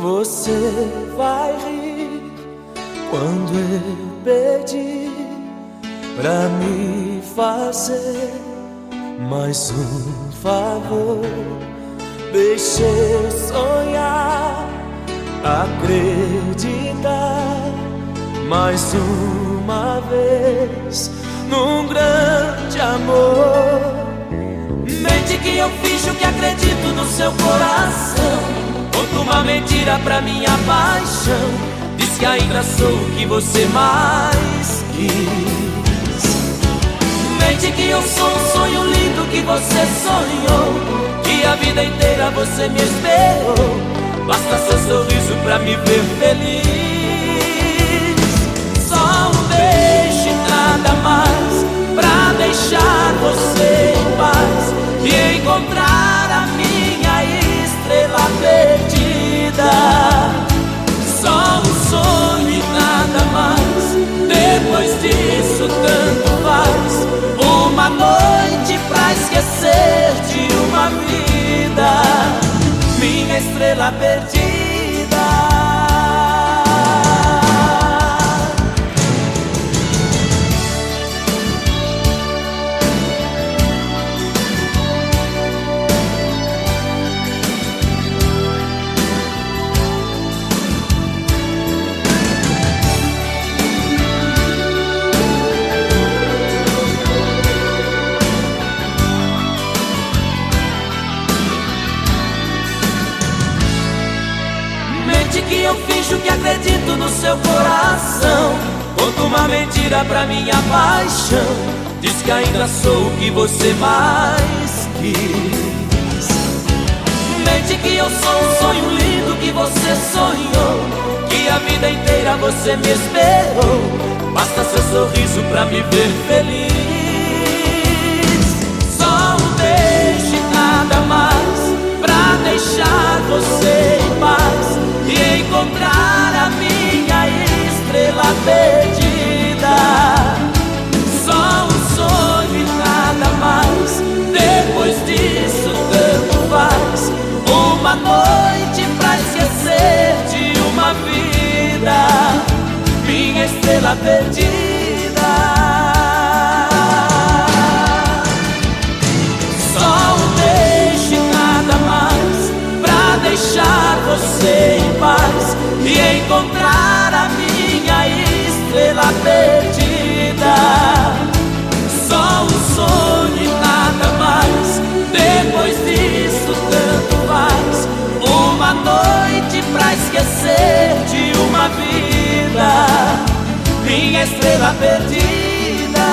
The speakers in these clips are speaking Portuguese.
Você vai rir quando eu pedir pra me fazer mais um favor. Deixa eu sonhar, acreditar mais uma vez num grande amor. Mente que eu finjo que acredito no seu coração. Conto uma mentira pra minha paixão. Diz que ainda sou o que você mais quis. Mente que eu sou um sonho lindo que você sonhou, que a vida inteira você me esperou. Basta seu sorriso pra me ver feliz. Só um beijo e nada mais, pra deixar você em paz e encontrar a minha estrela perdida. Só um sonho e nada mais, depois disso tanto faz. Uma noite pra esquecer de uma vida, minha estrela perdida. Que eu finjo que acredito no seu coração. Conto uma mentira pra minha paixão. Diz que ainda sou o que você mais quis. Mente que eu sou um sonho lindo que você sonhou, que a vida inteira você me esperou. Basta seu sorriso pra me ver feliz. Só um beijo e nada mais, pra deixar você em paz e encontrar a minha estrela perdida. Só um sonho e nada mais, depois disso tanto faz. Uma noite pra esquecer de uma vida, minha estrela perdida. Só um beijo e nada mais, pra deixar você em paz e encontrar a minha estrela perdida. Só um sonho e nada mais, depois disso tanto faz. Uma noite pra esquecer de uma vida, minha estrela perdida.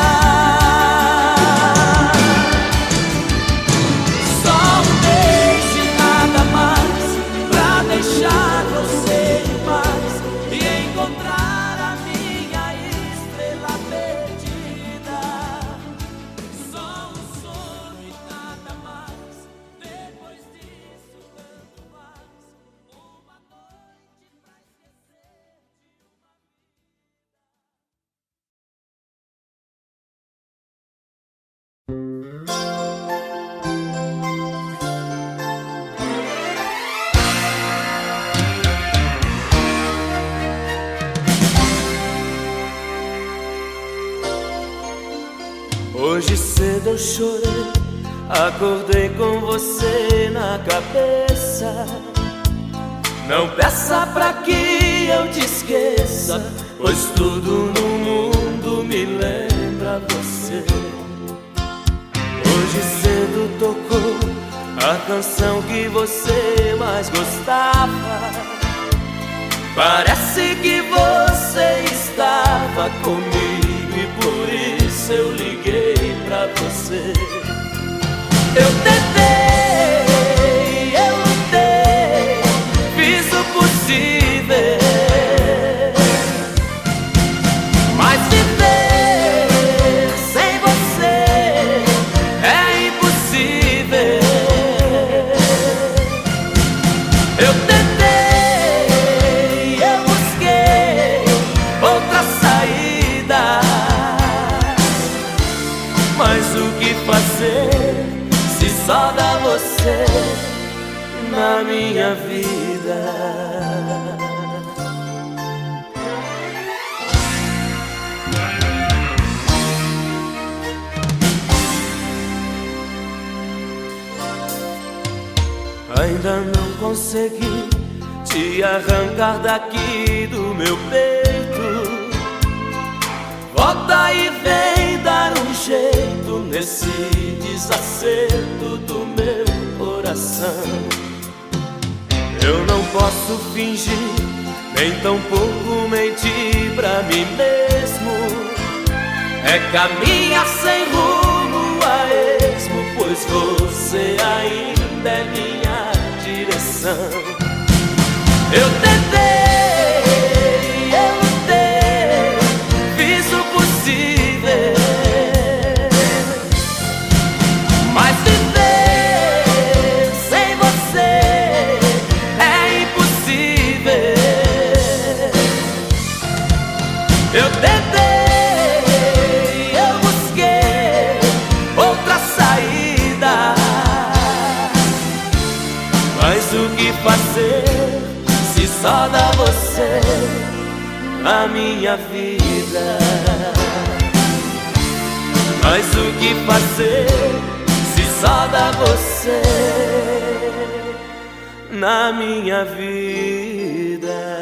Só um beijo e nada mais, pra deixar você em paz e encontrar a minha estrela perdida. Só um sonho e nada mais, depois disso tanto faz. Uma noite pra esquecer de uma Hoje cedo eu chorei, acordei com você na cabeça. Não peça pra que eu te esqueça, pois tudo no mundo me lembra você. Hoje cedo tocou a canção que você mais gostava. Parece que você estava comigo e por isso eu liguei pra você. Eu tentei, eu lutei, fiz o possível, mas viver sem você é impossível. Eu tentei, eu busquei outra saída, mas o que fazer se só dá você na minha vida. Ainda não consegui te arrancar daqui do meu peito. Volta e vem dar um jeito nesse desacerto do meu coração. Eu não posso fingir, nem tampouco mentir pra mim mesmo. É caminhar sem rumo a esmo, pois você ainda é minha direção. Eu tentei, eu lutei, fiz o possível, mas viver sem você é impossível. Eu tentei, eu busquei outra saída, mas o que fazer se só dá você na minha vida? Mas o que fazer se só dá você na minha vida?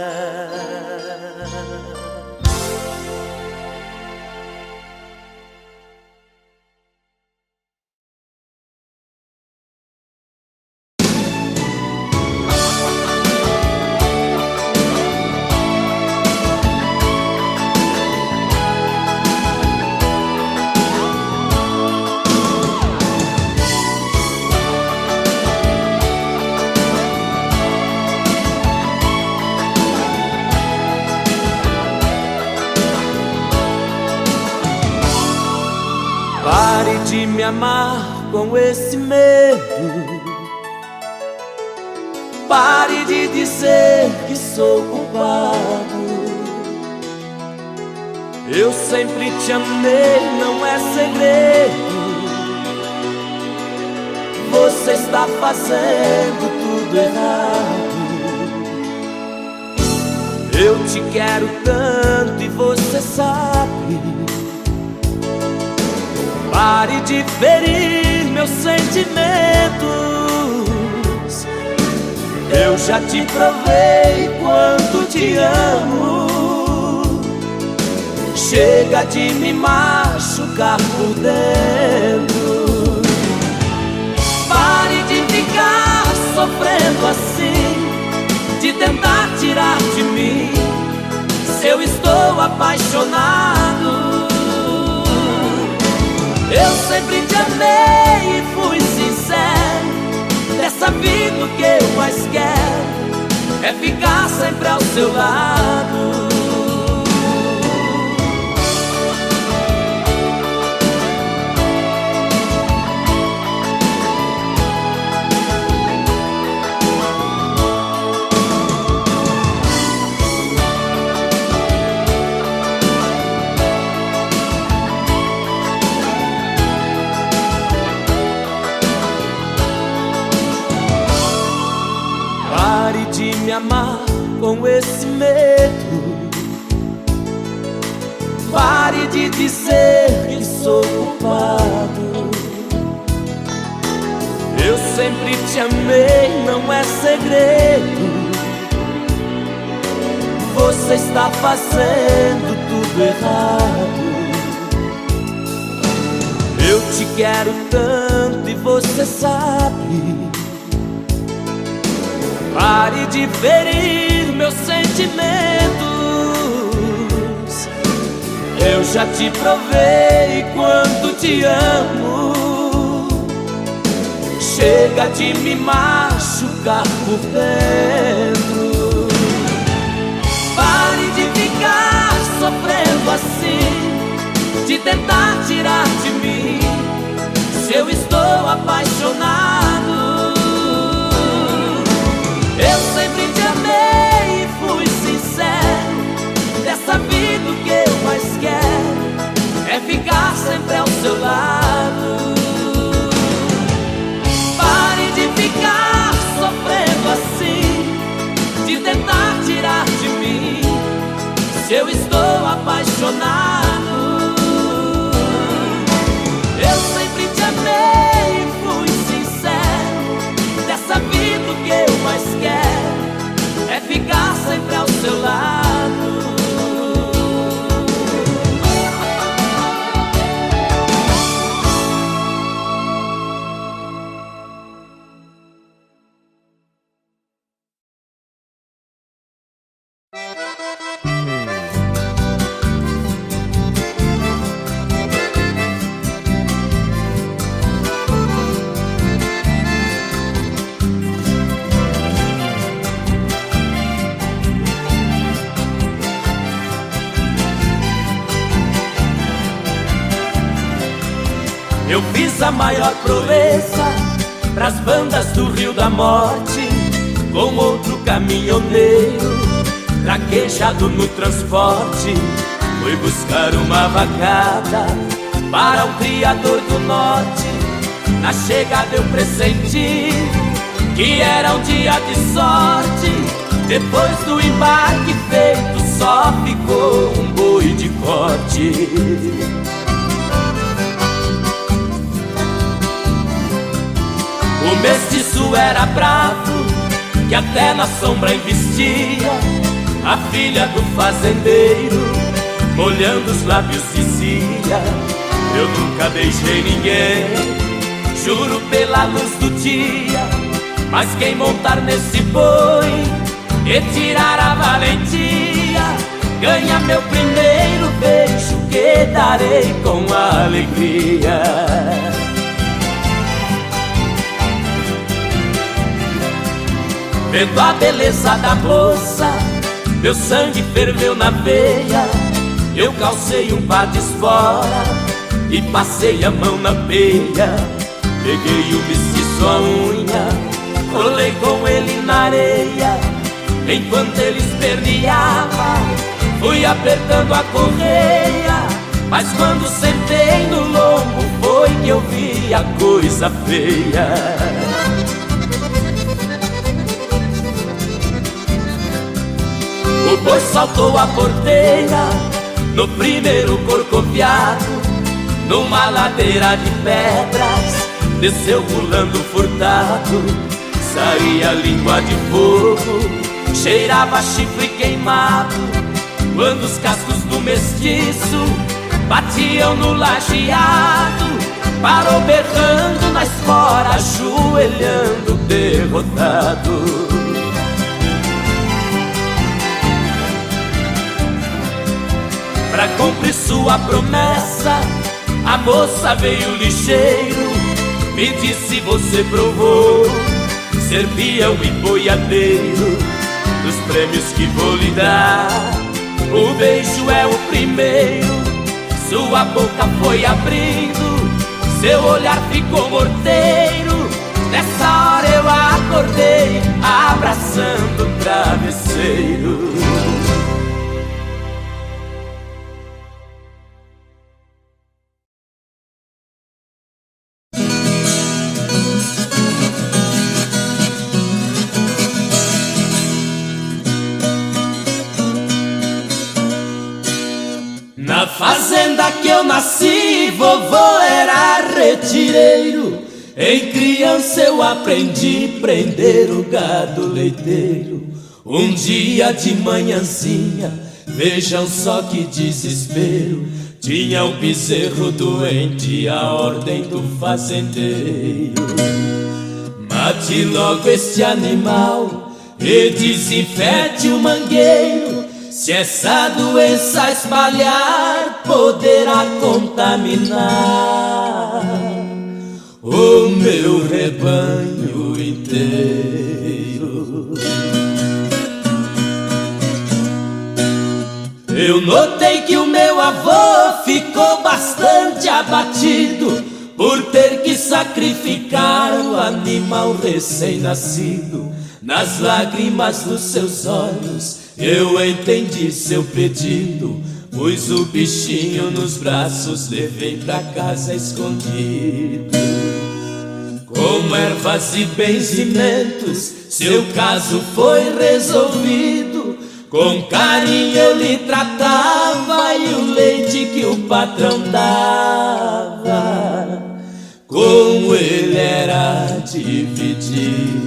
Pare de me amar com esse medo. Pare de dizer que sou culpado. Eu sempre te amei, não é segredo. Você está fazendo tudo errado. Eu te quero tanto e você sabe. Pare de ferir meus sentimentos. Eu já te provei quanto te amo. Chega de me machucar por dentro. Pare de ficar sofrendo assim, de tentar tirar de mim se eu estou apaixonado. Eu sempre te amei e fui sincero. Dessa vida o que eu mais quero é ficar sempre ao seu lado. Pare de me amar com esse medo. Pare de dizer que sou culpado. Eu sempre te amei, não é segredo. Você está fazendo tudo errado. Eu te quero tanto e você sabe. Pare de ferir meus sentimentos. Eu já te provei quanto te amo. Chega de me machucar por dentro. Pare de ficar sofrendo assim, de tentar tirar de mim se eu estou apaixonado. Eu sempre te amei e fui sincero. Dessa vida o que eu mais quero é ficar sempre ao seu lado. Pare de ficar sofrendo Eu fiz a maior proeza pras bandas do Rio da Morte, com outro caminhoneiro traquejado no transporte. Fui buscar uma vacada para um criador do norte. Na chegada eu pressenti que era um dia de sorte. Depois do embarque feito, só ficou um boi de corte. O mestiço era bravo, que até na sombra investia. A filha do fazendeiro, molhando os lábios, dizia: eu nunca beijei ninguém, juro pela luz do dia. Mas quem montar nesse boi e tirar a valentia, ganha meu primeiro beijo, que darei com alegria. Vendo a beleza da moça, meu sangue ferveu na veia. Eu calcei um par de espora e passei a mão na peia. Peguei o mestiço à unha, rolei com ele na areia. Enquanto ele esperneava, fui apertando a correia. Mas quando sentei no lombo, foi que eu vi a coisa feia. O boi saltou a porteira no primeiro corcoviado, numa ladeira de pedras, desceu pulando furtado. Saía língua de fogo, cheirava chifre queimado. Quando os cascos do mestiço batiam no lajeado, parou berrando na espora, ajoelhando derrotado. Pra cumprir sua promessa, a moça veio ligeiro, me disse: você provou ser peão e boiadeiro. Dos prêmios que vou lhe dar, o beijo é o primeiro. Sua boca foi abrindo, seu olhar ficou morteiro. Nessa hora eu acordei, abraçando o travesseiro. Na fazenda que eu nasci, vovô era retireiro. Em criança eu aprendi prender o gado leiteiro. Um dia de manhãzinha, vejam só que desespero, tinha um bezerro doente, a ordem do fazendeiro: mate logo este animal e desinfete o mangueiro. Se essa doença espalhar, poderá contaminar o meu rebanho inteiro. Eu notei que o meu avô ficou bastante abatido por ter que sacrificar o animal recém-nascido. Nas lágrimas dos seus olhos eu entendi seu pedido, pus o bichinho nos braços, levei pra casa escondido. Com ervas e benzimentos, seu caso foi resolvido. Com carinho eu lhe tratava e o leite que o patrão dava, com ele era dividido.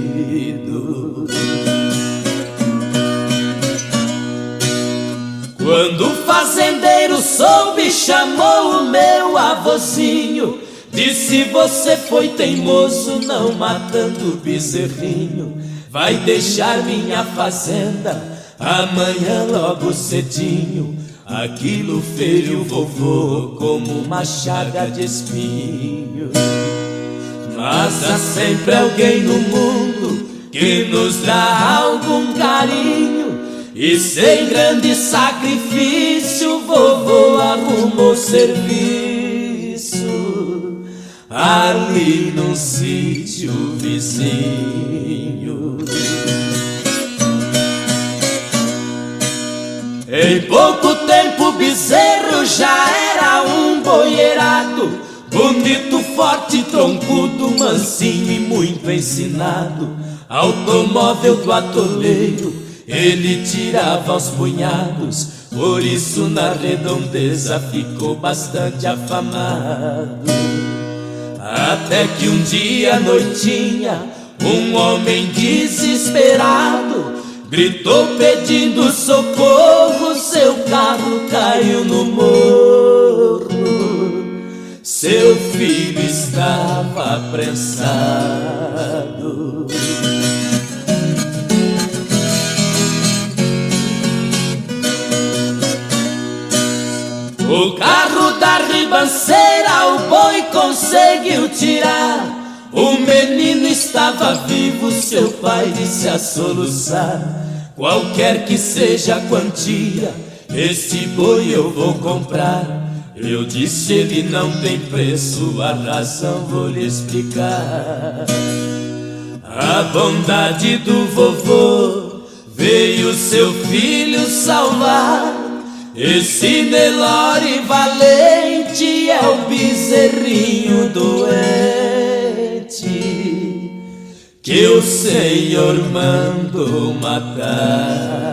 Quando o fazendeiro soube, chamou o meu avôzinho. Disse: você foi teimoso não matando o bezerrinho. Vai deixar minha fazenda amanhã logo cedinho. Aquilo feriu o vovô como uma chaga de espinho. Mas há sempre alguém no mundo que nos dá algum carinho, e sem grande sacrifício vovô arrumou serviço. ali num sítio vizinho. Em pouco tempo o bezerro já era um boierado, bonito, forte, troncudo, mansinho e muito ensinado. Automóvel do atoleiro ele tirava aos punhados, por isso na redondeza ficou bastante afamado. Até que um dia à noitinha um homem desesperado gritou pedindo socorro, seu carro caiu no morro, seu filho estava apressado. O carro da ribanceira o boi conseguiu tirar, o menino estava vivo, seu pai disse a soluçar: qualquer que seja a quantia, esse boi eu vou comprar. Eu disse, ele não tem preço, a razão vou lhe explicar. A bondade do vovô veio seu filho salvar, esse Nelore valente é o bezerrinho doente que o Senhor mandou matar.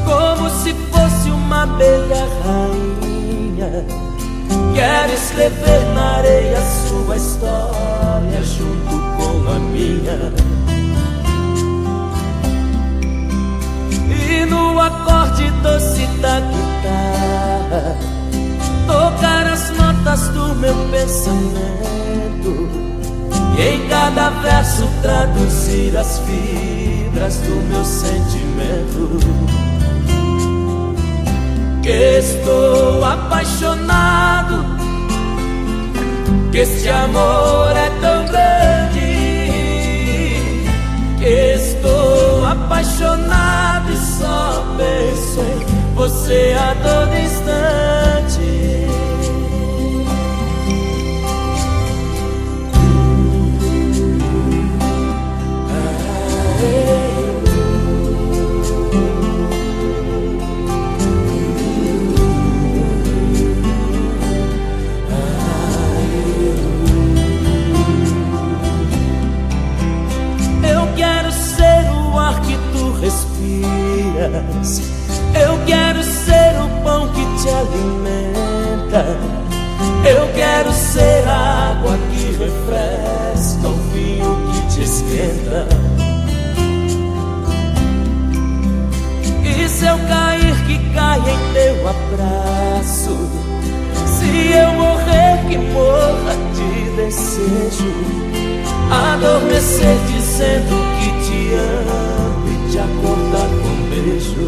Como se fosse uma abelha rainha, quero escrever na areia sua história junto com a minha. E no acorde doce da guitarra tocar as notas do meu pensamento, e em cada verso traduzir as fibras do meu sentimento. Que estou apaixonado, que este amor é tão grande, que estou apaixonado e só penso em você a todo instante. Eu quero ser o pão que te alimenta, eu quero ser a água que refresca, o vinho que te esquenta. E se eu cair, que caia em teu abraço, se eu morrer, que morra de desejo, adormecer dizendo que te amo e te acordar com um beijo.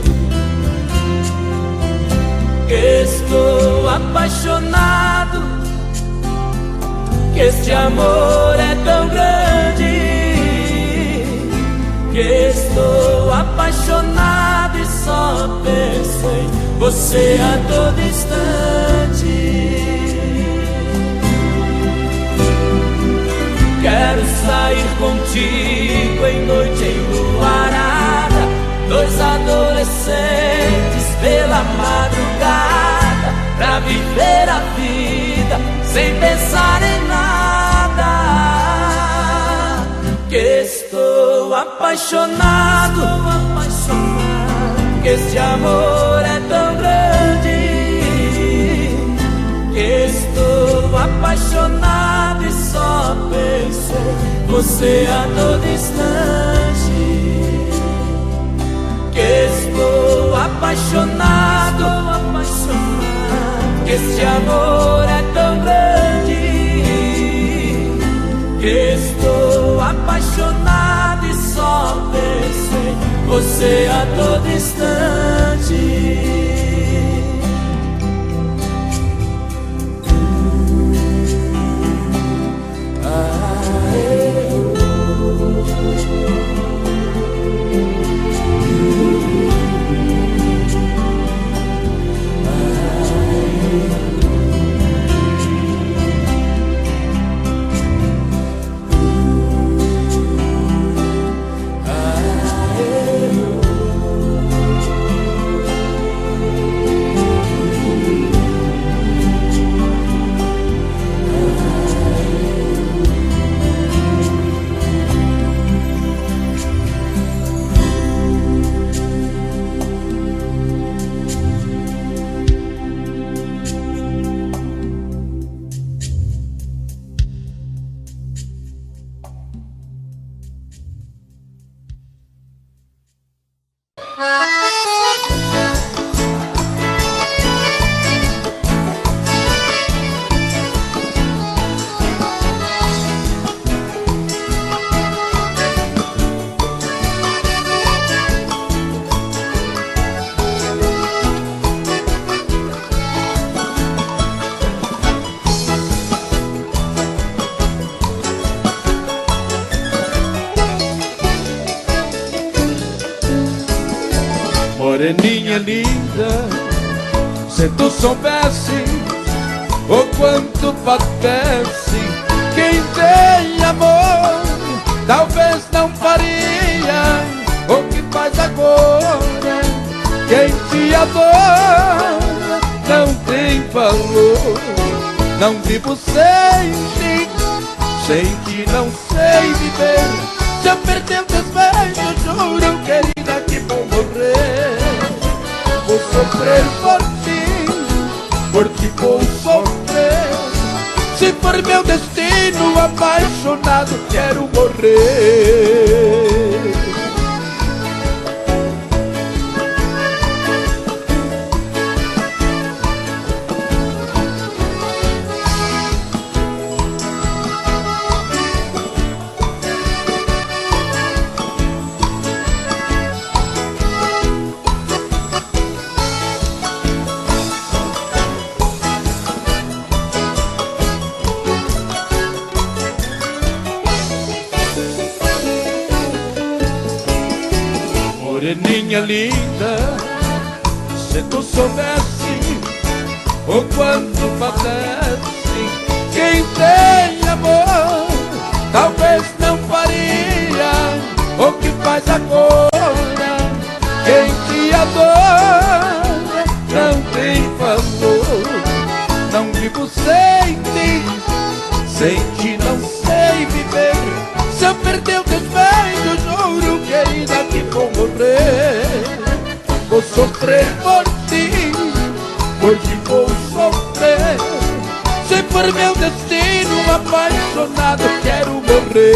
Estou apaixonado, que este amor é tão grande, que estou apaixonado e só penso em você a todo instante. Quero sair contigo em noite enluarada, dois adolescentes pela madrugada, pra viver a vida sem pensar em nada. apaixonado, que esse amor é tão grande, que estou apaixonado e só penso você a todo instante. Que estou apaixonado, que esse amor é tão grande, que estou apaixonado e só penso em você a todo instante. Moreninha linda, se tu soubesse o quanto padece quem tem amor, talvez não faria o que faz agora. Quem te adora não tem valor. Não vivo sem ti, sem ti não sei viver. Se eu perder o desvejo, juro, querida, que vou morrer. Vou sofrer por ti vou sofrer. Se for meu destino, apaixonado, quero morrer. Moreninha linda, se tu soubesse o quanto padece quem tem amor, talvez não faria o que faz agora. Quem te adora não tem valor. Não vivo sem ti, sem ti não sei viver. Se eu perder o desvejo, juro, querida, que vou morrer. Vou sofrer por ti vou sofrer. Se for meu destino, apaixonado, quero morrer.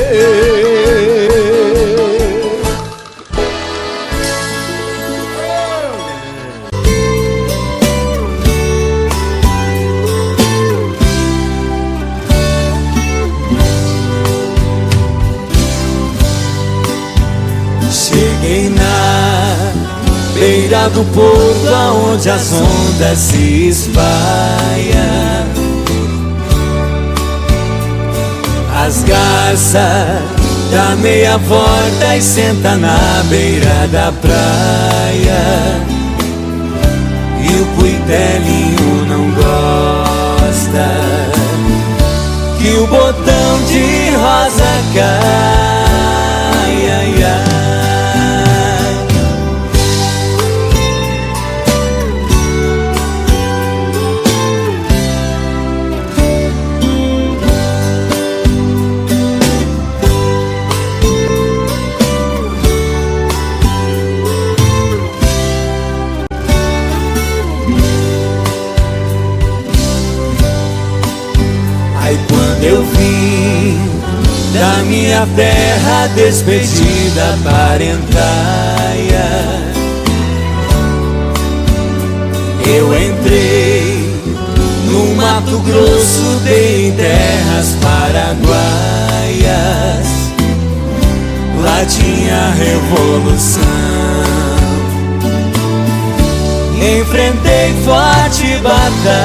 Cheguei na beira do porto, aonde as ondas se espalham. As garças dá meia volta e senta na beira da praia. E o cuitelinho não gosta que o botão de rosa cai, ai, ai. nessa terra despedida parentaia. Eu entrei no Mato Grosso, dei em terras paraguaias. Lá tinha revolução. Enfrentei forte batalha.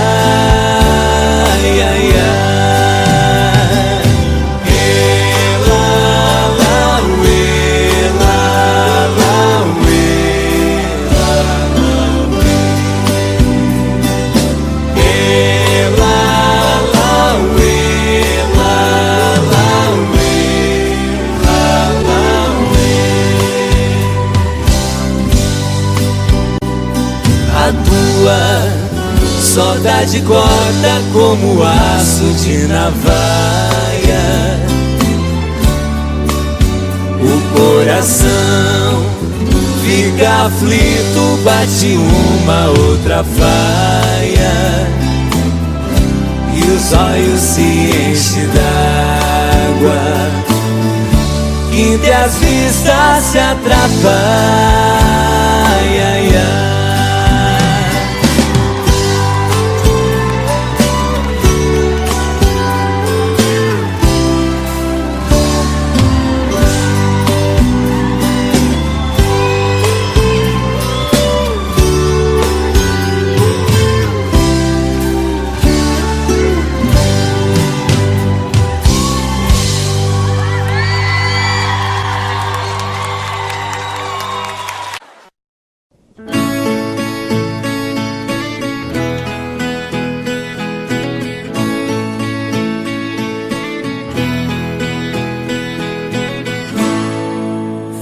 Saudade corta como aço de navalha. O coração fica aflito, bate uma outra faia. E os olhos se enchem d'água, quinta as vistas se atrapalha.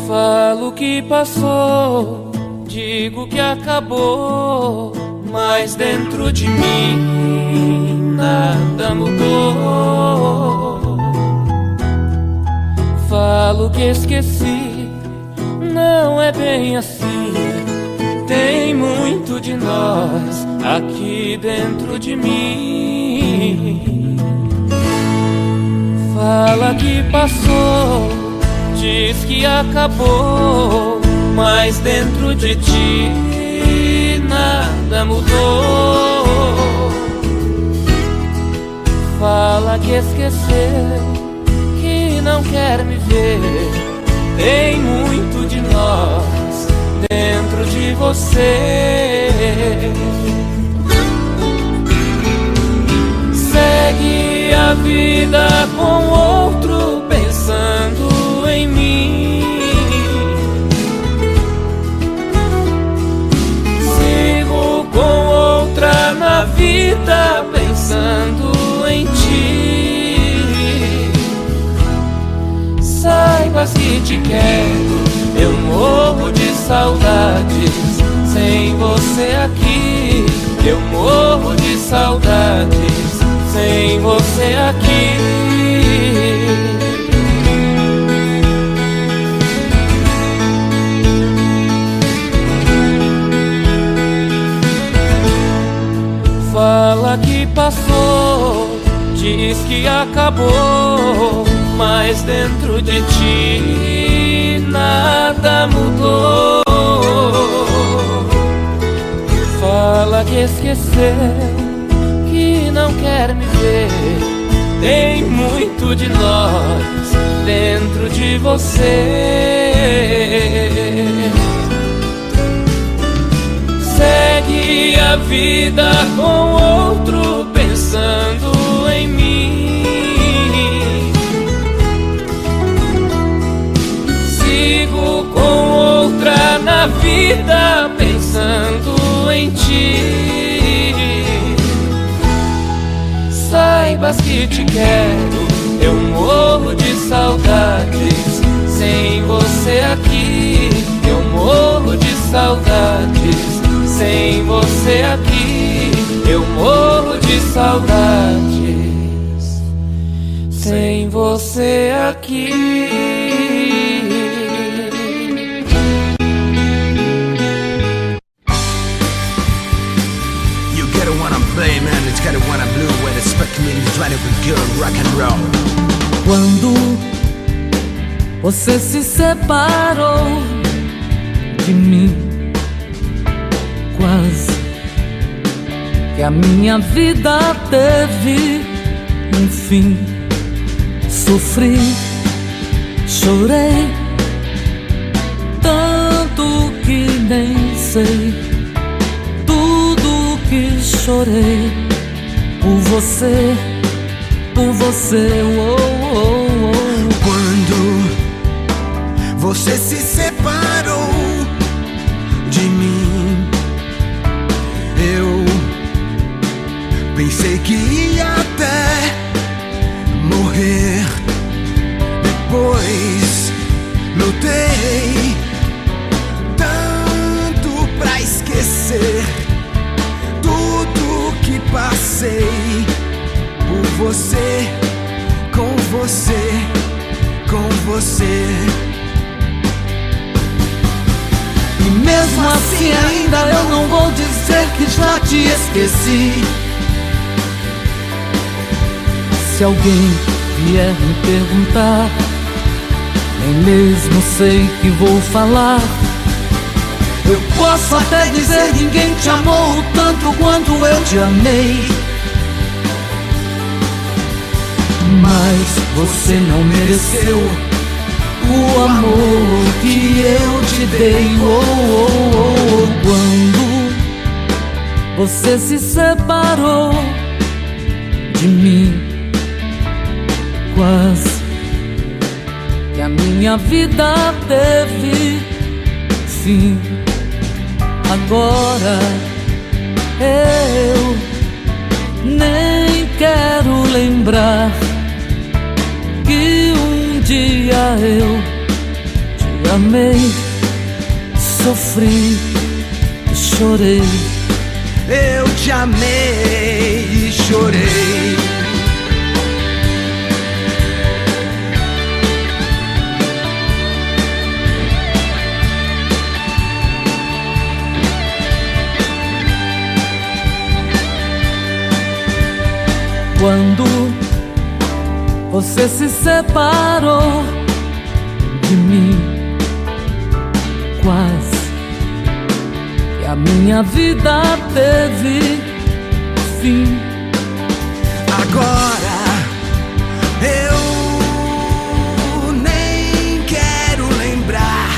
Falo que passou, digo que acabou, mas dentro de mim nada mudou. Falo que esqueci, não é bem assim. Tem muito de nós aqui dentro de mim. Fala que passou, diz que acabou, mas dentro de ti nada mudou. Fala que esqueceu, que não quer me ver. Tem muito de nós dentro de você. Segue a vida com outro pensando em mim. Sigo com outra na vida pensando em ti. Saibas que te quero, eu morro de saudades sem você aqui. Eu morro de saudades sem você aqui. Fala que passou, diz que acabou, mas dentro de ti nada mudou. Fala que esqueceu, que não quer me ver. Tem muito de nós dentro de você. Segue a vida com outro pensando em mim. Sigo com outra na vida pensando em ti. Saibas que te quero, eu morro de saudades sem você aqui. Eu morro de saudades sem você aqui. Eu morro de saudades sem você aqui. You get it when I'm playing, man, it's get it when I'm blue. When it's spec me, it's right up with good rock and roll. Quando você se separou de mim. Quase que a minha vida teve um fim. Sofri, chorei, tanto que nem sei tudo que chorei por você, por você. Oh, oh, oh. Quando você se separou de mim, eu pensei que ia até morrer. Depois lutei tanto pra esquecer tudo que passei por você, com você, com você. E mesmo assim ainda eu não vou dizer que já te esqueci. Se alguém vier me perguntar, nem mesmo sei que vou falar. Eu posso até dizer: ninguém te amou tanto quanto eu te amei. Mas você não mereceu o amor que eu te dei. Oh, oh, oh, oh. Quando você se separou de mim, quase que a minha vida teve fim. Agora eu nem quero lembrar que um dia eu te amei, sofri e chorei. Eu te amei e chorei. Quando você se separou de mim, quase que a minha vida teve fim. Agora eu nem quero lembrar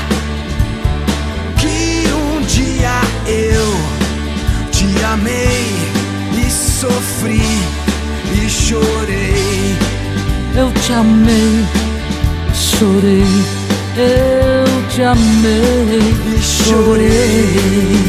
que um dia eu te amei e sofri e chorei. Eu te amei, chorei. Eu te amei e chorei.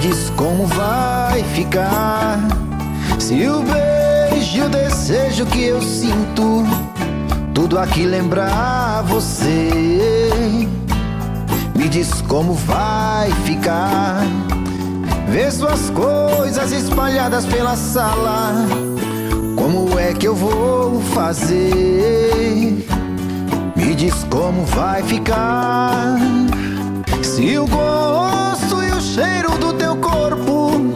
Diz como vai ficar se o beijo e o desejo que eu sinto tudo aqui lembrar você. Me diz como vai ficar ver suas coisas espalhadas pela sala. Como é que eu vou fazer? Me diz como vai ficar se o gosto e o cheiro do teu corpo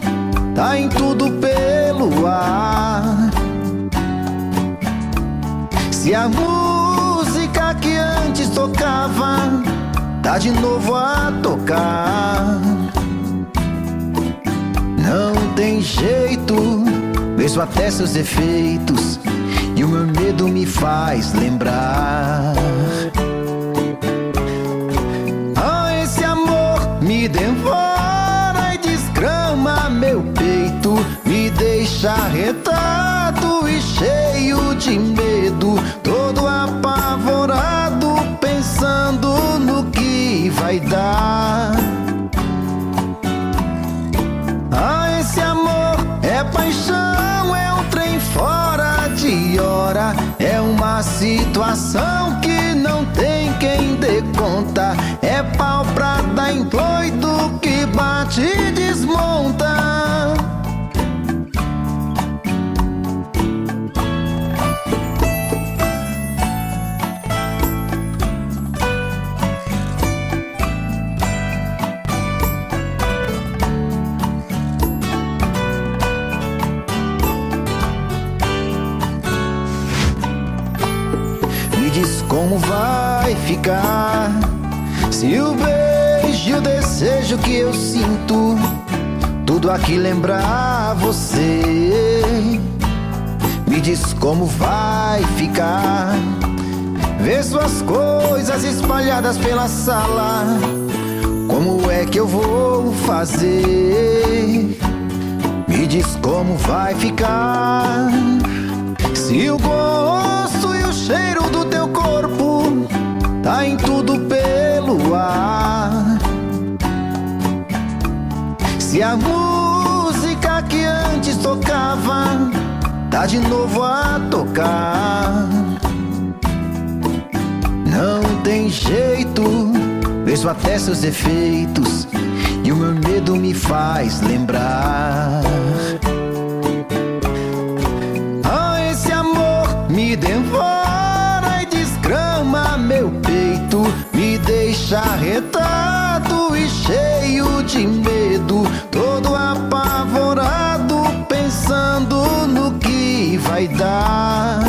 tá em tudo pelo ar. Se a música que antes tocava tá de novo a tocar. Não tem jeito, vejo até seus efeitos e o meu medo me faz lembrar. Esse amor me devora e desgrama meu peito, me deixa arretado e cheio de medo, todo apavorado, pensando no que vai dar. Esse amor é paixão, é um trem fora de hora, é uma situação que não tem quem dê conta. tá em doido que bate e desmonta. Me diz como vai ficar se o beijo e o desejo que eu sinto tudo aqui lembrar você. Me diz como vai ficar ver suas coisas espalhadas pela sala. Como é que eu vou fazer? Me diz como vai ficar se o gosto e o cheiro do teu corpo tá em tudo pelo ar. Se a música que antes tocava tá de novo a tocar. Não tem jeito, vejo até seus efeitos e o meu medo me faz lembrar. Esse amor me devora e desgrama meu peito, me deixa arretado e cheio de medo, todo apavorado, pensando no que vai dar.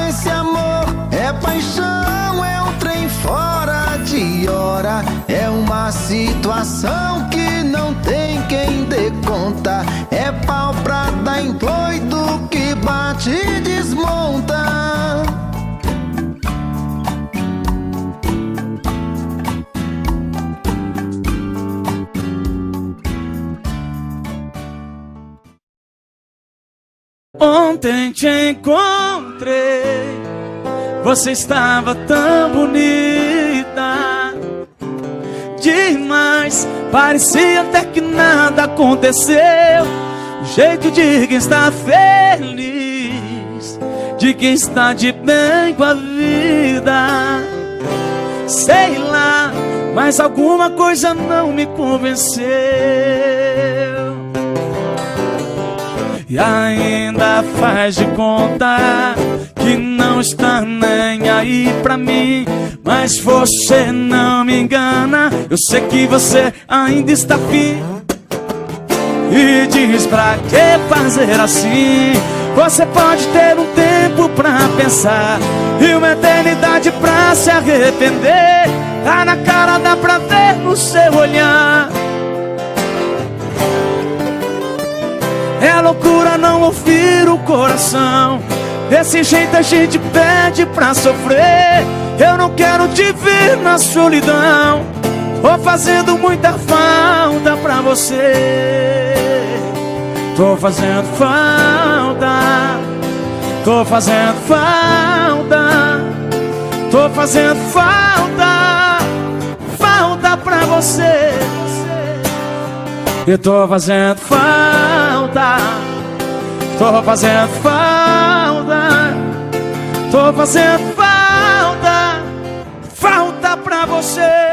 Esse amor é paixão, é um trem fora de hora, é uma situação que não tem quem dê conta, é pau pra dar em doido que bate e desmonta. Ontem te encontrei, você estava tão bonita demais, parecia até que nada aconteceu. Jeito de quem está feliz, de quem está de bem com a vida. Sei lá, mas alguma coisa não me convenceu. E ainda faz de conta que não está nem aí pra mim, mas você não me engana, eu sei que você ainda está afim. E diz pra que fazer assim? Você pode ter um tempo pra pensar e uma eternidade pra se arrepender. Tá na cara, dá pra ver no seu olhar. É loucura não ouvir o coração, desse jeito a gente pede pra sofrer. Eu não quero te ver na solidão, tô fazendo muita falta pra você. Tô fazendo falta, tô fazendo falta, tô fazendo falta, falta pra você. Eu tô fazendo falta, tô fazendo falta, tô fazendo falta, falta pra você.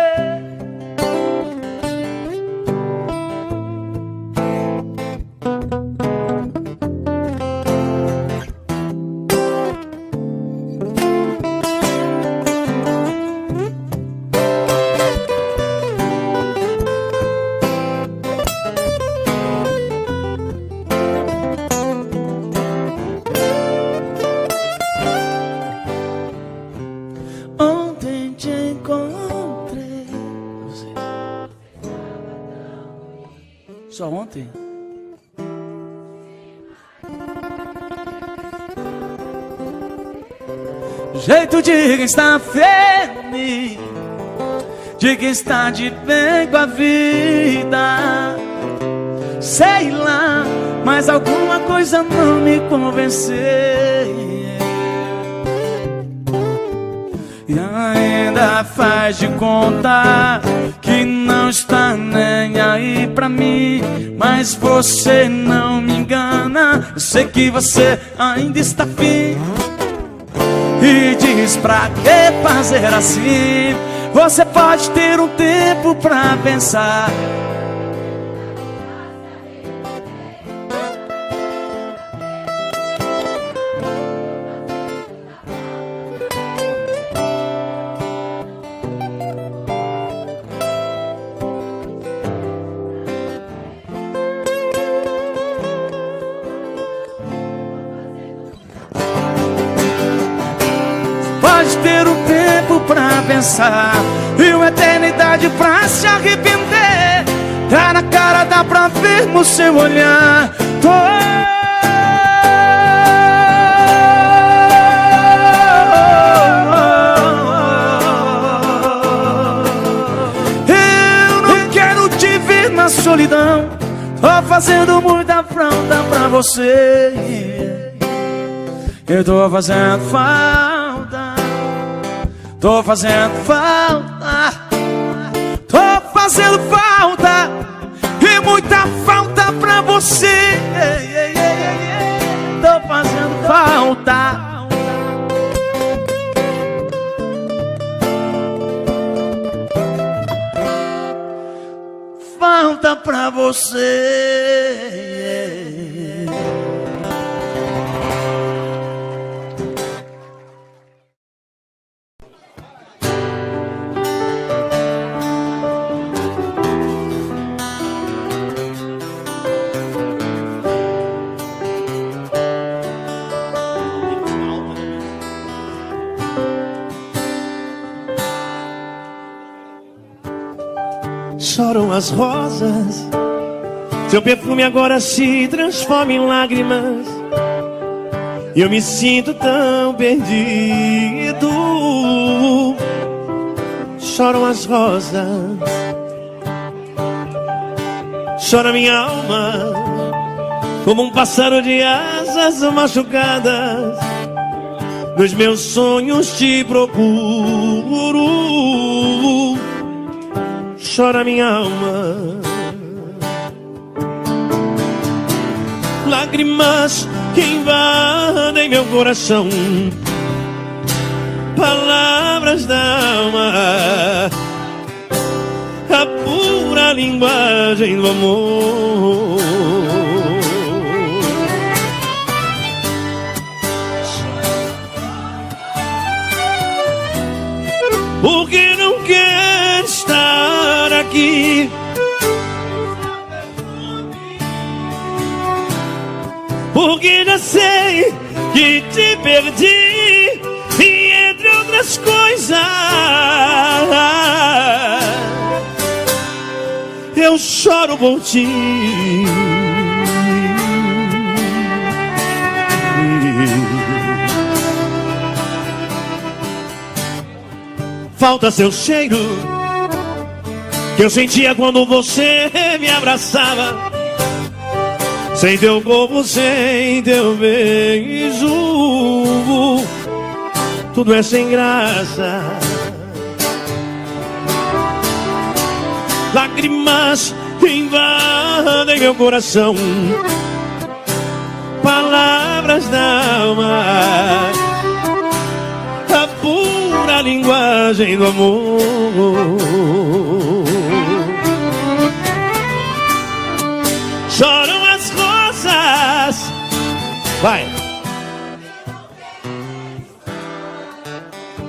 Só ontem? Jeito de quem está feliz, de quem está de bem com a vida. Sei lá, mas alguma coisa não me convenceu. E ainda faz de conta que não está nem aí pra mim, mas você não me engana, eu sei que você ainda está afim. e diz pra que fazer assim. Você pode ter um tempo pra pensar. Pode ter um tempo pra pensar e uma eternidade pra se arrepender. Tá na cara, dá pra ver no seu olhar. Eu não quero te ver na solidão. Tô fazendo muita falta pra você. Eu tô fazendo falta. Tô fazendo falta. Tô fazendo falta. E muita falta pra você. Tô fazendo falta. Falta pra você. Choram as rosas, seu perfume agora se transforma em lágrimas. E eu me sinto tão perdido. Choram as rosas, chora minha alma, como um pássaro de asas machucadas. Nos meus sonhos te procuro. Chora minha alma, lágrimas que invadem meu coração, palavras da alma, a pura linguagem do amor. Porque não quer estar aqui, porque já sei que te perdi, e entre outras coisas eu choro por ti. Falta seu cheiro que eu sentia quando você me abraçava. Sem teu corpo, sem teu beijo, tudo é sem graça. Lágrimas que invadem meu coração, palavras da alma, a pura linguagem do amor. Choram as rosas. Vai.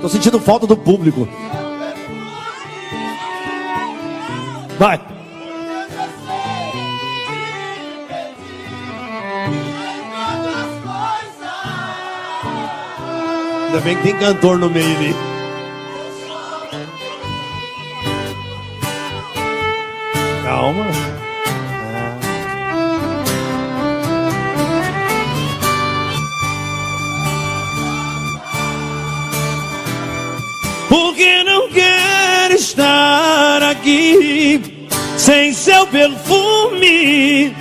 Tô sentindo falta do público. Vai. Ainda bem que tem cantor no meio ali. Calma. Porque não quero estar aqui sem seu perfume,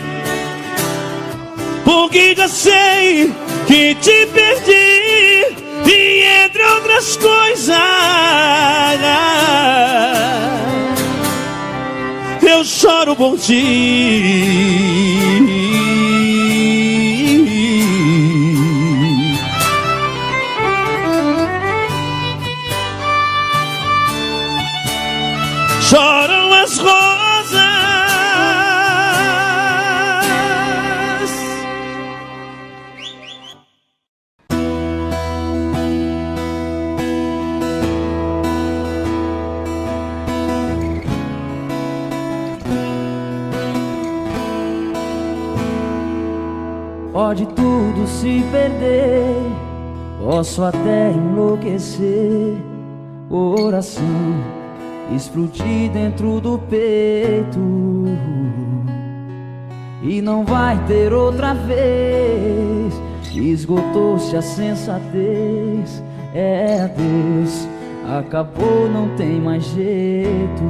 porque já sei que te perdi, e entre outras coisas eu choro por ti. choram as rosas. Pode tudo se perder, posso até enlouquecer, coração explodir dentro do peito, e não vai ter outra vez. Esgotou-se a sensatez, é adeus, acabou, não tem mais jeito.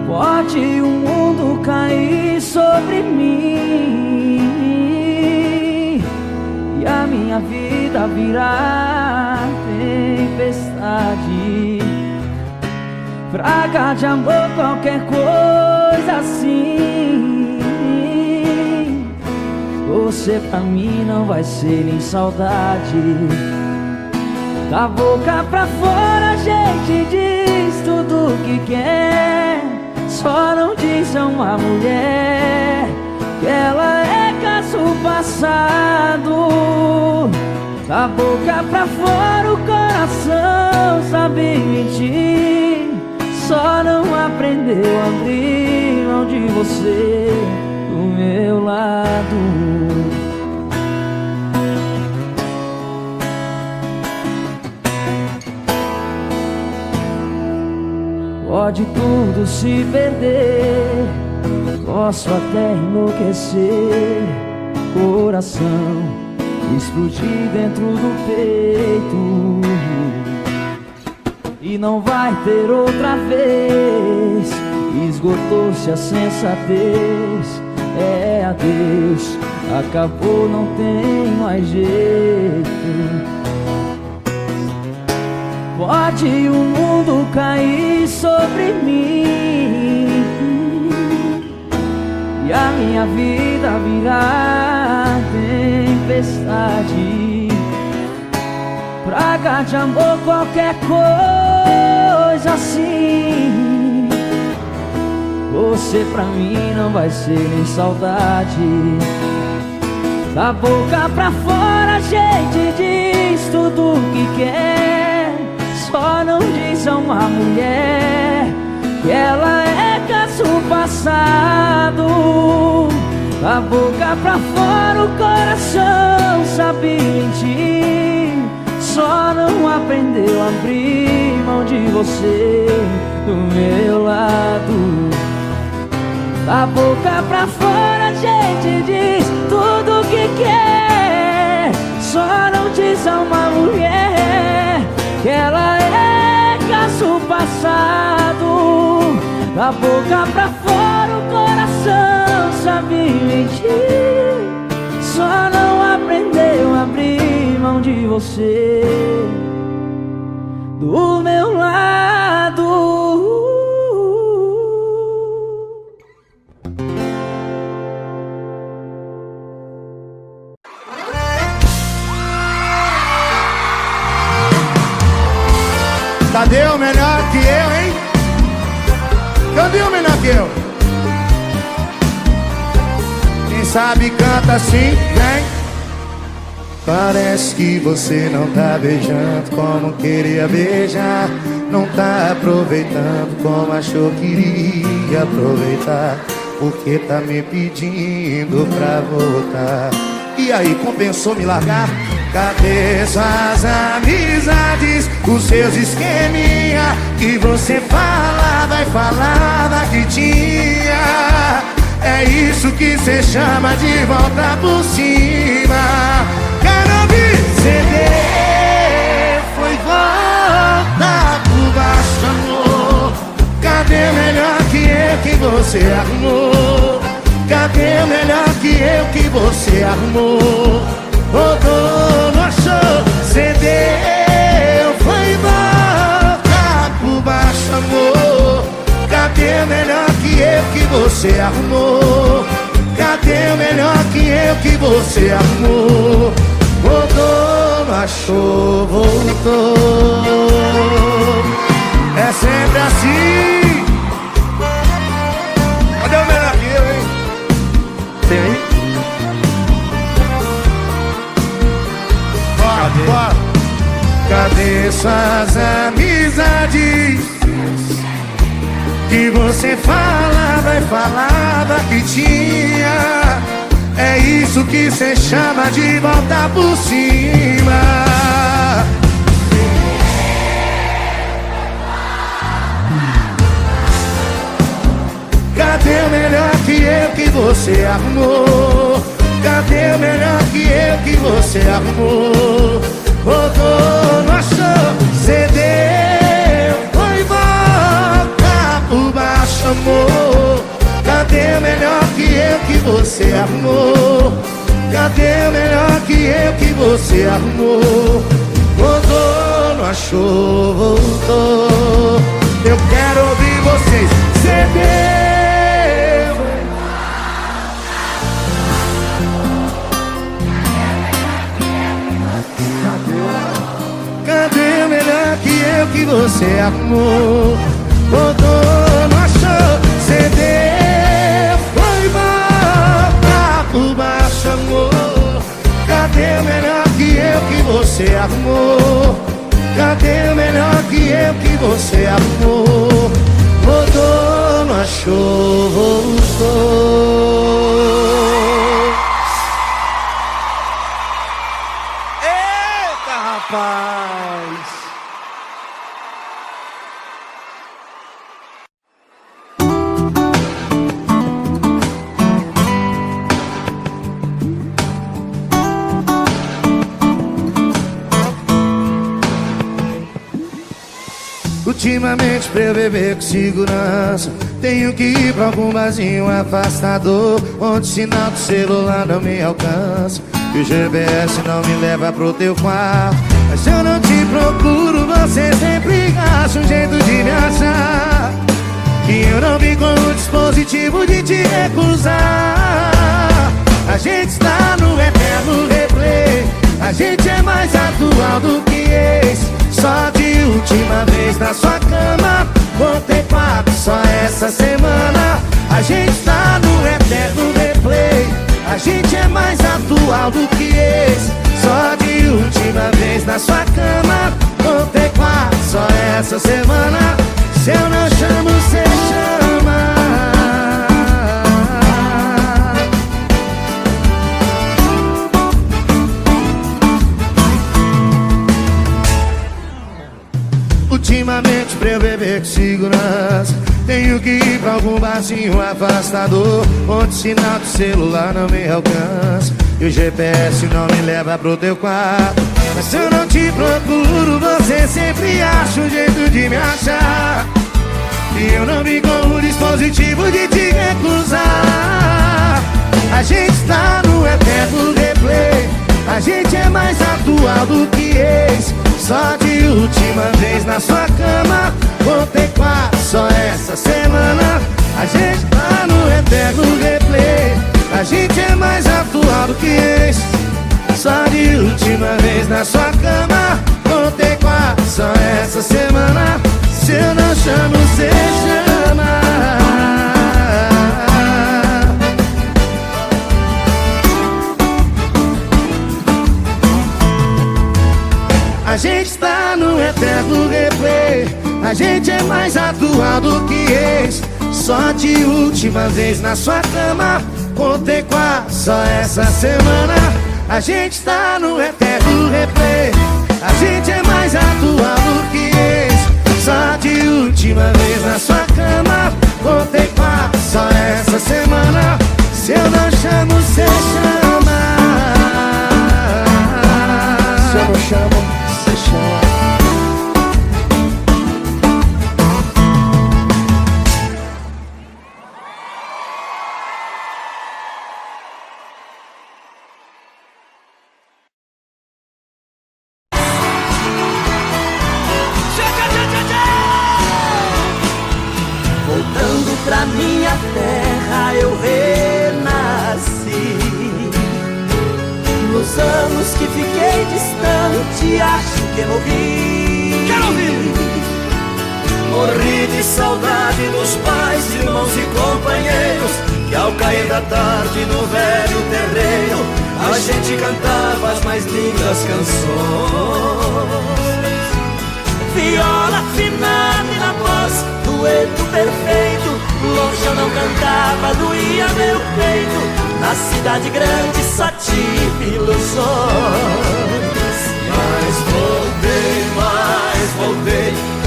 Pode o mundo cair sobre mim e a minha vida virar tempestade, praga de amor, qualquer coisa assim. Você pra mim não vai ser nem saudade. Da boca pra fora a gente diz tudo que quer, só não diz a uma mulher que ela é caso passado. Da boca pra fora o coração sabe mentir, só não aprendeu a abrir mão de você do meu lado. Pode tudo se perder, posso até enlouquecer, coração explodir dentro do peito, e não vai ter outra vez. Esgotou-se a sensatez, é adeus, acabou, não tem mais jeito. Pode o mundo cair sobre mim e a minha vida virar tempestade, praga de amor, qualquer coisa assim. Você pra mim não vai ser nem saudade. Da boca pra fora a gente diz tudo o que quer, só não diz a uma mulher que ela é caso passado. Da boca pra fora o coração sabe mentir, só não aprendeu a abrir mão de você do meu lado. Da boca pra fora a gente diz tudo o que quer, só não diz a uma mulher que ela é caso passado. Da boca pra fora o coração sabe mentir, só não aprendeu a abrir mão de você do meu lado. Cadê o melhor que eu, hein? Cadê o melhor que eu? Quem sabe canta assim, vem. Parece que você não tá beijando como queria beijar, não tá aproveitando como achou que iria aproveitar, porque tá me pedindo pra voltar. E aí, compensou me largar? Cadê suas amizades, os seus esqueminha que você falava e falava que tinha? É isso que cê chama de volta por cima. Quero ouvir CD, foi volta por baixo, amor. Cadê o melhor que você arrumou? Cadê o melhor que você arrumou? Rodou, não achou, cedeu, foi embora por baixo, amor. Cadê o melhor que você arrumou? Cadê o melhor que você arrumou? Rodou, não achou, voltou. assim. Cadê o melhor que eu, hein? Tem aí? Bora. Cadê suas amizades? Que você falava e falava que tinha. É isso que cê chama de voltar por cima. Cadê o melhor que você arrumou? Cadê o melhor que você arrumou? Rodou, não achou, cedeu, foi volta por baixo, amor. Cadê o melhor que você arrumou? Cadê o melhor que você arrumou? Rodou, não achou, voltou. Eu quero ouvir vocês. Cedeu. Cadê o melhor que você arrumou? Voltou, não achou, cedeu, foi volta por baixo, amor. Cadê o melhor que você arrumou? Cadê o melhor que você arrumou? Voltou, não achou, voltou. Eita, rapaz! Ultimamente pra eu beber com segurança, tenho que ir pra algum barzinho afastador, onde o sinal do celular não me alcança e o GPS não me leva pro teu quarto. Mas eu não te procuro, você sempre acha um jeito de me achar, que eu não vi com o dispositivo de te recusar. A gente está no eterno replay, a gente é mais atual do que ex. Só de última vez na sua cama, contei 4 só essa semana. A gente tá no eterno replay, a gente é mais atual do que ex. Só de última vez na sua cama, contei 4 só essa semana. Se eu não chamo, cê chama. Ultimamente pra eu beber com segurança, tenho que ir pra algum barzinho afastador, onde o sinal do celular não me alcança e o GPS não me leva pro teu quarto. Mas se eu não te procuro, você sempre acha um jeito de me achar, e eu não me com o dispositivo de te recusar. A gente tá no eterno replay, a gente é mais atual do que ex. Só de última vez na sua cama, contei 4 só essa semana. A gente tá no eterno replay, a gente é mais atual do que ex. Só de última vez na sua cama, contei 4 só essa semana. Se eu não chamo, cê chama. A gente tá no eterno replay, a gente é mais atual do que ex. Só de última vez na sua cama, contei 4 só essa semana. A gente tá no eterno replay, a gente é mais atual do que ex. Só de última vez na sua cama, contei 4 só essa semana. Se eu não chamo, cê chama. Se eu não chamo, cê chama. Voltando pra minha terra eu renasci. Nos anos que fiquei distante acho que morri. Quero ouvir! Morri de Que saudade dos pais, irmãos e companheiros, que ao cair da tarde no velho terreiro a gente cantava as mais lindas canções. Viola afinada e na voz, dueto perfeito, longe eu não cantava, doía meu peito. Na cidade grande só tive ilusões. Mas voltei,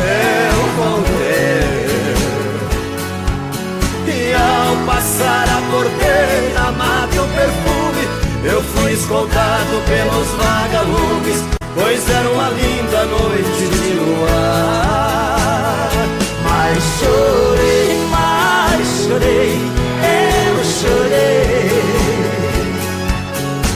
eu voltei. E ao passar a porteira, mata o perfume, eu fui escoltado pelos vagalumes, pois era uma linda noite de luar. Mas chorei, eu chorei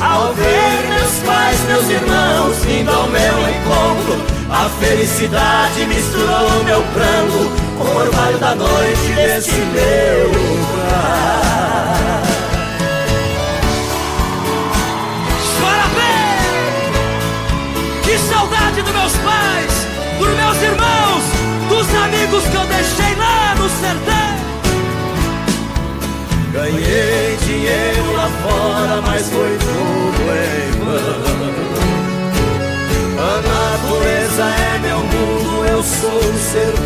ao ver meus pais, meus irmãos vindo ao meu encontro. A felicidade misturou meu pranto com o orvalho da noite desse meu lugar. Chora bem! Que saudade dos meus pais, dos meus irmãos, dos amigos que eu deixei lá no sertão. Ganhei dinheiro lá fora, mas foi tudo em vão. A natureza é meu mundo, eu sou o sertão.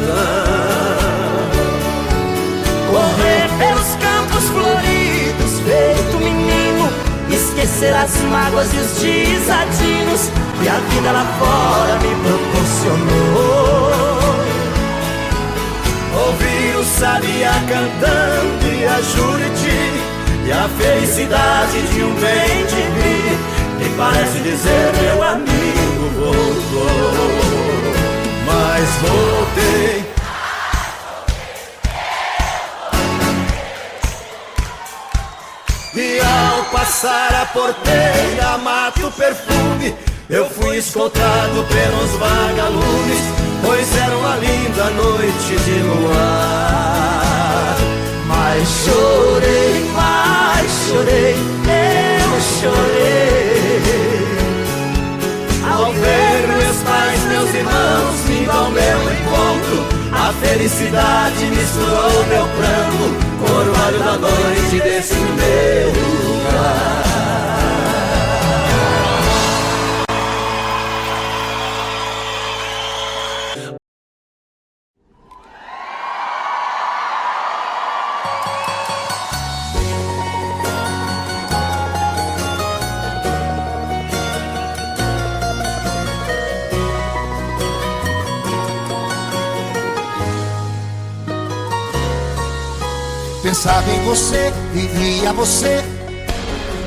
Correr pelos campos floridos, feito menino, esquecer as mágoas e os desatinos que a vida lá fora me proporcionou. Ouvir o sabiá cantando e a Juriti, e a felicidade de um bem-de-vi, me parece dizer meu amigo voltou. Mas voltei. E ao passar a porteira, mata o perfume, eu fui escoltado pelos vagalumes, pois era uma linda noite de luar. Mas chorei, eu chorei ao ver meus pais, meus irmãos vindo ao meu encontro. A felicidade misturou meu pranto com o orvalho da noite desse meu lugar. Pensava em você, vivia você,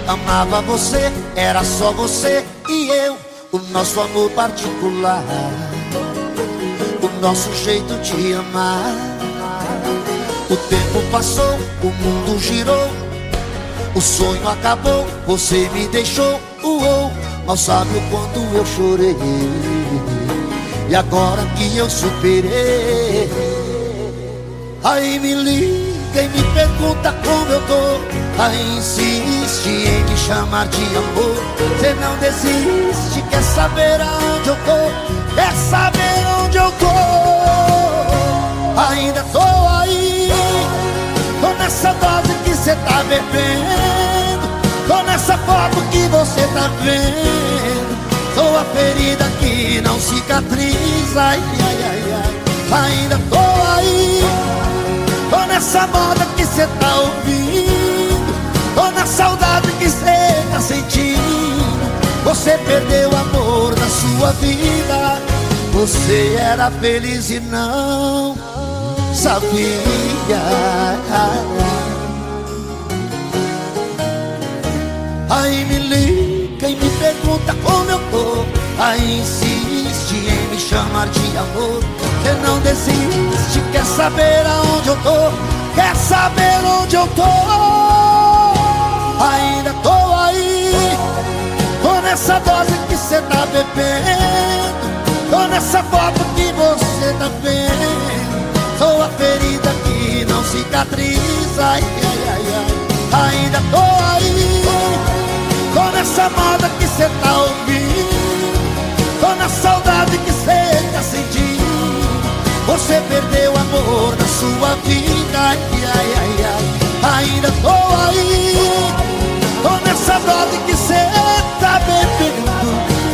amava você, era só você e eu. O nosso amor particular, o nosso jeito de amar. O tempo passou, o mundo girou, o sonho acabou, você me deixou. Mal sabe o quanto eu chorei, e agora que eu superei, aí me liga e me pergunta como eu tô, aí insiste em me chamar de amor. Você não desiste, quer saber aonde eu tô, quer saber onde eu tô. Ainda tô aí, tô nessa dose que cê tá bebendo, tô nessa foto que você tá vendo, tô a ferida que não cicatriza. Ai, ai, ai, ai. Ainda tô aí, tô nessa moda que cê tá ouvindo, tô na saudade que cê tá sentindo. Você perdeu o amor da sua vida, você era feliz e não sabia. Aí me liga e me pergunta como eu tô, aí insiste em me chamar de amor. Você não desiste, quer saber aonde eu tô, quer saber onde eu tô. Ainda tô aí, tô nessa dose que cê tá bebendo, tô nessa foto que você tá vendo, tô a ferida que não cicatriza. Ai, ai, ai, ai. Ainda tô aí, tô nessa moda que cê tá ouvindo, tô na saudade que cê tá sentindo. você perdeu o amor da sua vida. Ai, ai, ai, ai. Ainda tô aí, tô nessa droga que cê tá bebendo,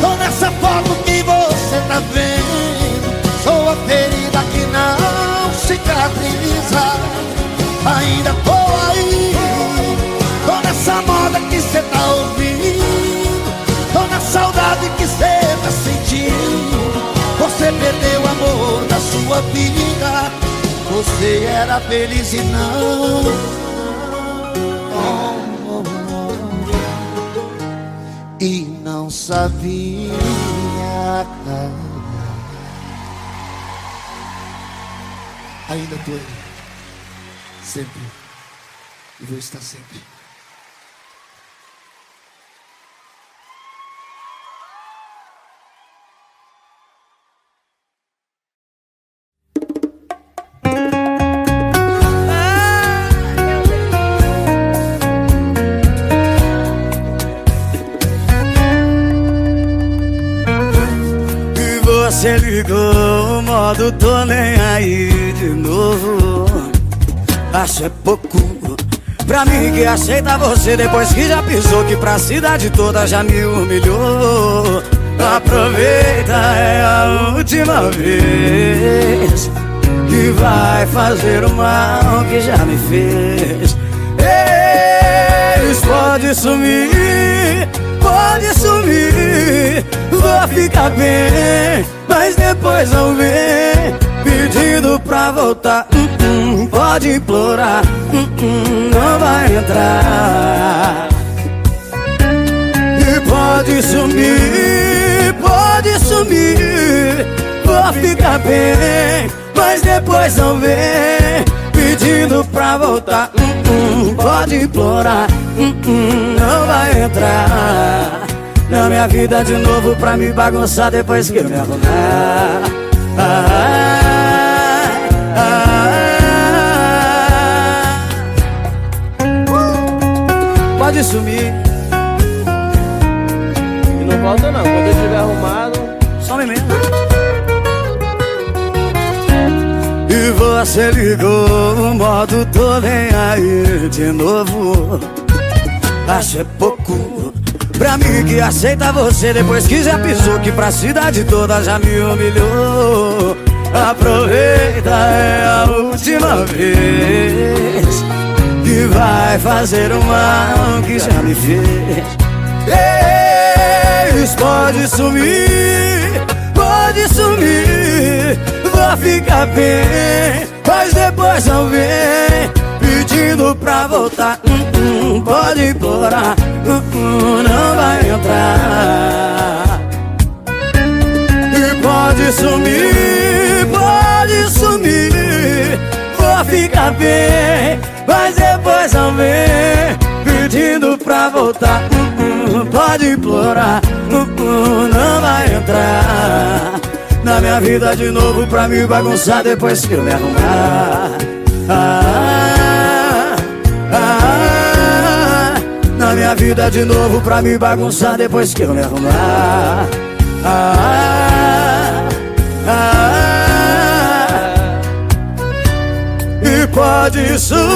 tô nessa foto que você tá vendo. Sou a ferida que não cicatriza. Ainda tô aí, tô nessa moda que cê tá ouvindo, tô na saudade que cê tá sentindo. Você perdeu o amor da sua vida, você era feliz e não. E não sabia. Ainda tô aí, sempre, e vou estar sempre. Você ligou o modo tô nem aí de novo. Acho é pouco pra mim que aceita você depois que já pisou, que pra cidade toda já me humilhou. Aproveita, é a última vez que vai fazer o mal que já me fez. Eles pode sumir, pode sumir, vou ficar bem, mas depois não vem pedindo pra voltar. Pode implorar, não vai entrar. E pode sumir, vou ficar bem, mas depois não vem pedindo pra voltar. Pode implorar, não vai entrar na minha vida de novo pra me bagunçar depois que eu me arrumar. Pode sumir E não volta não, quando eu estiver arrumado. some mesmo. E você ligou o modo tô nem aí de novo. Acho é pouco pra mim que aceita você depois que já pisou, que pra cidade toda já me humilhou. Aproveita, é a última vez que vai fazer o mal que já me fez. Eles pode sumir, vou ficar bem, mas depois não vem pedindo pra voltar. Pode implorar, não vai entrar. E pode sumir, vou ficar bem, mas depois não vem pedindo pra voltar. Pode implorar, não vai entrar na minha vida de novo pra me bagunçar depois que eu me arrumar. Na minha vida de novo pra me bagunçar depois que eu me arrumar. E pode sumir.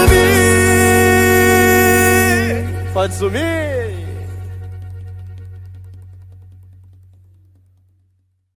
Pode sumir.